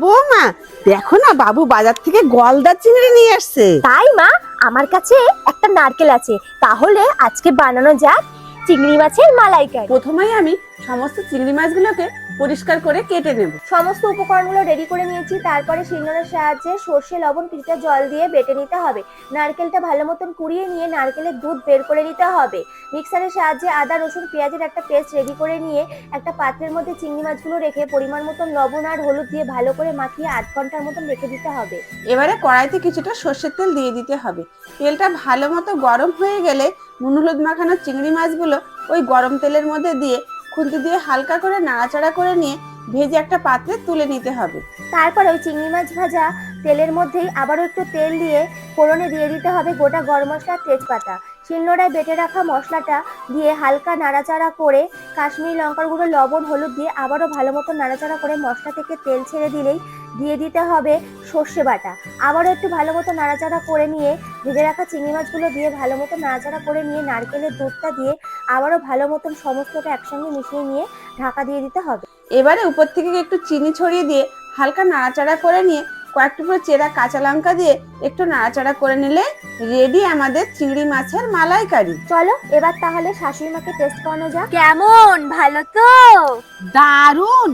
বৌমা, দেখো না বাবু বাজার থেকে গলদা চিংড়ি নিয়ে আসছে। তাই মা, আমার কাছে একটা নারকেল আছে, তাহলে আজকে বানানো যাক চিংড়ি মাছের মালাইকারি। প্রথমেই আমি সমস্ত চিংড়ি মাছগুলোকে পরিষ্কার করে কেটে নেব। সমস্ত উপকরণগুলো রেডি করে নিয়েছি, তারপরে শিলনোড়ার সাহায্যে সর্ষে লবণ কিছুটা জল দিয়ে বেটে নিতে হবে। নারকেলটা ভালো মতন কুড়িয়ে নিয়ে নারকেলের দুধ বের করে নিতে হবে। মিক্সারের সাহায্যে আদা রসুন পেঁয়াজের একটা পেস্ট রেডি করে নিয়ে একটা পাত্রের মধ্যে চিংড়ি মাছগুলো রেখে পরিমাণ মতন লবণ আর হলুদ দিয়ে ভালো করে মাখিয়ে 8 ঘন্টার মতন রেখে দিতে হবে। এবারে কড়াইতে কিছুটা সর্ষের তেল দিয়ে দিতে হবে। তেলটা ভালো মতো গরম হয়ে গেলে নুন হলুদ মাখানো চিংড়ি মাছগুলো ওই গরম তেলের মধ্যে দিয়ে খুন্তি দিয়ে হালকা করে নাড়াচাড়া করে নিয়ে ভেজে একটা পাত্রে তুলে নিতে হবে। তারপর ওই চিংড়ি মাছ ভাজা তেলের মধ্যেই আবারও একটু তেল দিয়ে ফোড়নে দিয়ে দিতে হবে গোটা গরম মশলা, তেজপাতা। শিলনোড়ায় বেটে রাখা মশলাটা দিয়ে হালকা নাড়াচাড়া করে কাশ্মীরি লঙ্কার গুঁড়ো, লবণ, হলুদ দিয়ে আবারও ভালো মতো নাড়াচাড়া করে মশলা থেকে তেল ছেড়ে দিলেই দিয়ে দিতে হবে সর্ষে বাটা। আবারও একটু ভালো মতো নাড়াচাড়া করে নিয়ে ভেজে রাখা চিংড়ি মাছগুলো দিয়ে ভালো মতো নাড়াচাড়া করে নিয়ে নারকেলের দুধটা দিয়ে আবারও ভালো মতন সমস্তটা একসঙ্গে মিশিয়ে নিয়ে ঢাকা দিয়ে দিতে হবে। এবারে উপর থেকে একটু চিনি ছড়িয়ে দিয়ে হালকা নাড়াচাড়া করে নিয়ে কয়েক টুকরো চেরা কাঁচা লঙ্কা দিয়ে একটু নাড়াচাড়া করে নিলে রেডি আমাদের চিংড়ি মাছের মালাইকারি। চলো এবার তাহলে শাশুড়ি মাকে টেস্ট করানো যাক। কেমন, ভালো তো? দারুণ।